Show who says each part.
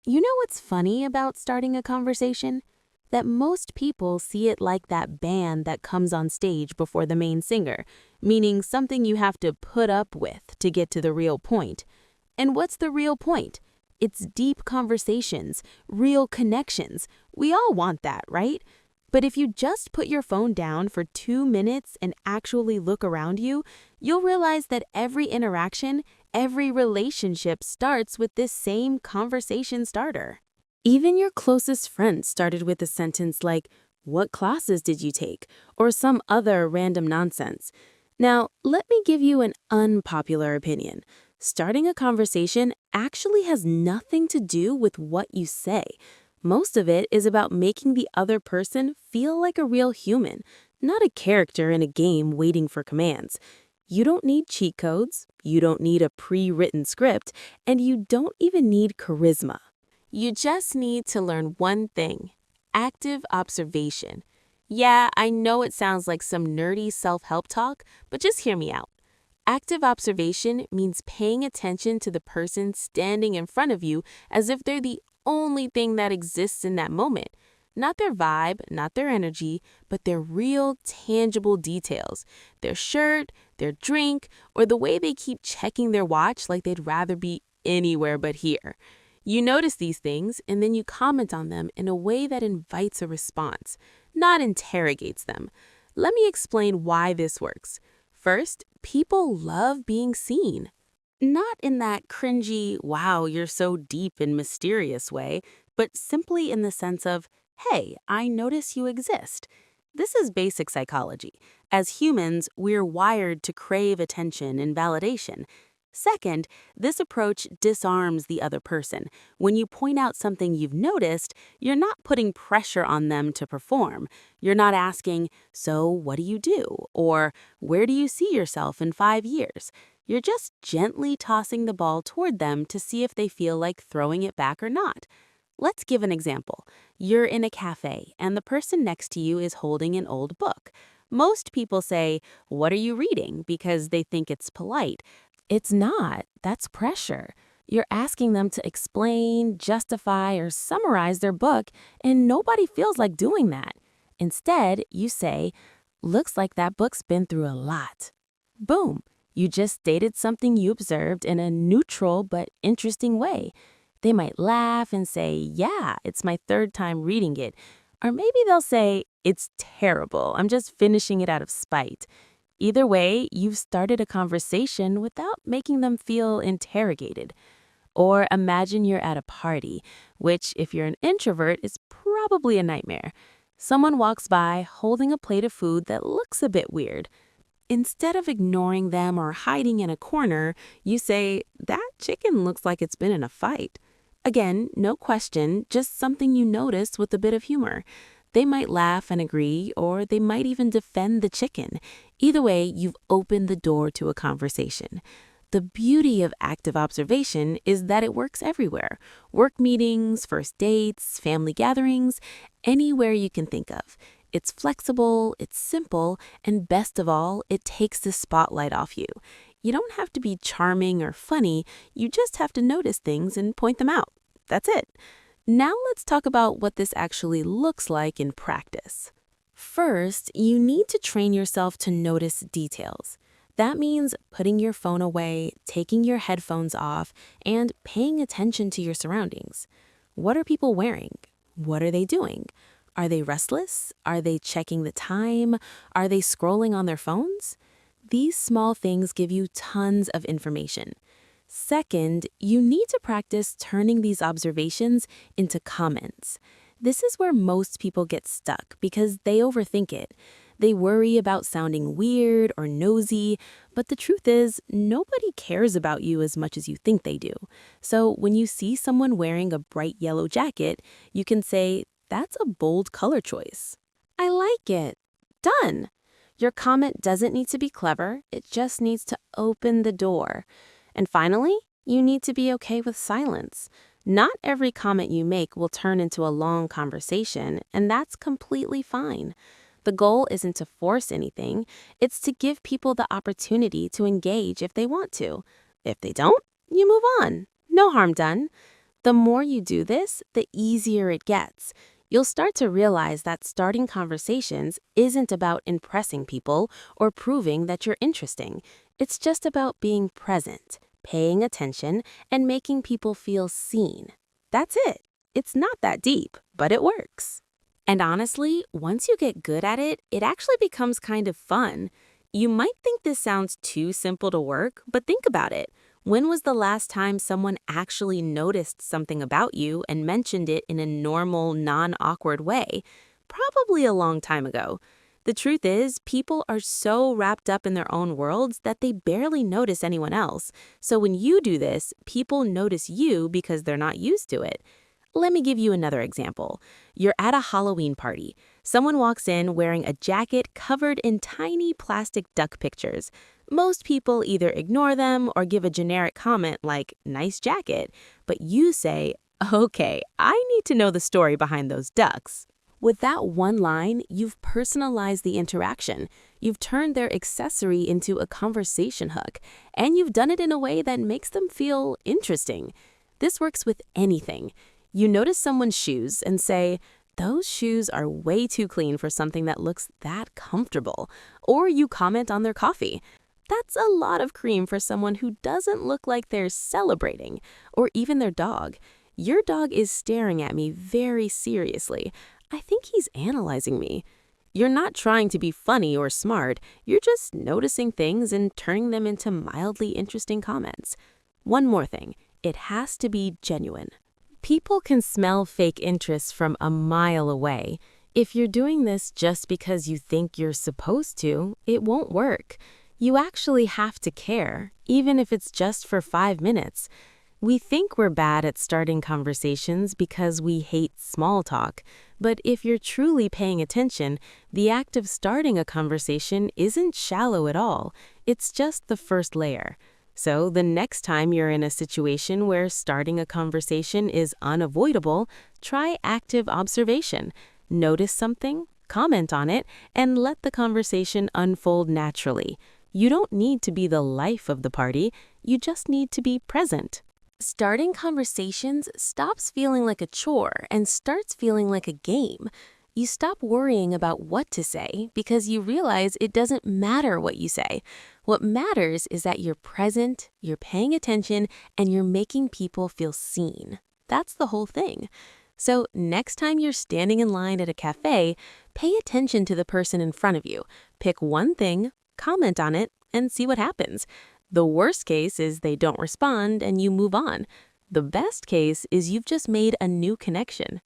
Speaker 1: You know what's funny about starting a conversation? That most people see it like that band that comes on stage before the main singer, meaning something you have to put up with to get to the real point. And what's the real point? It's deep conversations, real connections. We all want that, right? But if you just put your phone down for 2 minutes and actually look around you, you'll realize that every interaction, every relationship starts with this same conversation starter. Even your closest friends started with a sentence like, "What classes did you take?" or some other random nonsense. Now, let me give you an unpopular opinion. Starting a conversation actually has nothing to do with what you say. Most of it is about making the other person feel like a real human, not a character in a game waiting for commands. You don't need cheat codes, you don't need a pre-written script, and you don't even need charisma. You just need to learn one thing: active observation. Yeah, I know it sounds like some nerdy self-help talk, but just hear me out. Active observation means paying attention to the person standing in front of you as if they're the only thing that exists in that moment. Not their vibe, not their energy, but their real, tangible details. Their shirt, their drink, or the way they keep checking their watch like they'd rather be anywhere but here. You notice these things and then you comment on them in a way that invites a response, not interrogates them. Let me explain why this works. First, people love being seen. Not in that cringy, "wow, you're so deep and mysterious" way, but simply in the sense of, "hey, I notice you exist." This is basic psychology. As humans, we're wired to crave attention and validation. Second, this approach disarms the other person. When you point out something you've noticed, you're not putting pressure on them to perform. You're not asking, "So what do you do?" or "Where do you see yourself in 5 years?" You're just gently tossing the ball toward them to see if they feel like throwing it back or not. Let's give an example. You're in a cafe, and the person next to you is holding an old book. Most people say, "What are you reading?" because they think it's polite. It's not. That's pressure. You're asking them to explain, justify, or summarize their book, and nobody feels like doing that. Instead, you say, "Looks like that book's been through a lot." Boom. You just stated something you observed in a neutral but interesting way. They might laugh and say, "Yeah, it's my third time reading it." Or maybe they'll say, "It's terrible. I'm just finishing it out of spite." Either way, you've started a conversation without making them feel interrogated. Or imagine you're at a party, which, if you're an introvert, is probably a nightmare. Someone walks by holding a plate of food that looks a bit weird. Instead of ignoring them or hiding in a corner, you say, "That chicken looks like it's been in a fight." Again, no question, just something you notice with a bit of humor. They might laugh and agree, or they might even defend the chicken. Either way, you've opened the door to a conversation. The beauty of active observation is that it works everywhere: work meetings, first dates, family gatherings, anywhere you can think of. It's flexible, it's simple, and best of all, it takes the spotlight off you. You don't have to be charming or funny, you just have to notice things and point them out. That's it. Now let's talk about what this actually looks like in practice. First, you need to train yourself to notice details. That means putting your phone away, taking your headphones off, and paying attention to your surroundings. What are people wearing? What are they doing? Are they restless? Are they checking the time? Are they scrolling on their phones? These small things give you tons of information. Second, you need to practice turning these observations into comments. This is where most people get stuck because they overthink it. They worry about sounding weird or nosy, but the truth is, nobody cares about you as much as you think they do. So when you see someone wearing a bright yellow jacket, you can say, "That's a bold color choice." "I like it." Done. Your comment doesn't need to be clever, it just needs to open the door. And finally, you need to be okay with silence. Not every comment you make will turn into a long conversation, and that's completely fine. The goal isn't to force anything, it's to give people the opportunity to engage if they want to. If they don't, you move on. No harm done. The more you do this, the easier it gets. You'll start to realize that starting conversations isn't about impressing people or proving that you're interesting. It's just about being present, paying attention, and making people feel seen. That's it. It's not that deep, but it works. And honestly, once you get good at it, it actually becomes kind of fun. You might think this sounds too simple to work, but think about it. When was the last time someone actually noticed something about you and mentioned it in a normal, non-awkward way? Probably a long time ago. The truth is, people are so wrapped up in their own worlds that they barely notice anyone else. So when you do this, people notice you because they're not used to it. Let me give you another example. You're at a Halloween party. Someone walks in wearing a jacket covered in tiny plastic duck pictures. Most people either ignore them or give a generic comment like, "Nice jacket," but you say, "Okay, I need to know the story behind those ducks." With that one line, you've personalized the interaction. You've turned their accessory into a conversation hook, and you've done it in a way that makes them feel interesting. This works with anything. You notice someone's shoes and say, "Those shoes are way too clean for something that looks that comfortable." Or you comment on their coffee. "That's a lot of cream for someone who doesn't look like they're celebrating." Or even their dog. "Your dog is staring at me very seriously. I think he's analyzing me." You're not trying to be funny or smart. You're just noticing things and turning them into mildly interesting comments. One more thing. It has to be genuine. People can smell fake interest from a mile away. If you're doing this just because you think you're supposed to, it won't work. You actually have to care, even if it's just for 5 minutes. We think we're bad at starting conversations because we hate small talk. But if you're truly paying attention, the act of starting a conversation isn't shallow at all. It's just the first layer. So the next time you're in a situation where starting a conversation is unavoidable, try active observation. Notice something, comment on it, and let the conversation unfold naturally. You don't need to be the life of the party, you just need to be present. Starting conversations stops feeling like a chore and starts feeling like a game. You stop worrying about what to say because you realize it doesn't matter what you say. What matters is that you're present, you're paying attention, and you're making people feel seen. That's the whole thing. So next time you're standing in line at a cafe, pay attention to the person in front of you. Pick one thing, comment on it, and see what happens. The worst case is they don't respond and you move on. The best case is you've just made a new connection.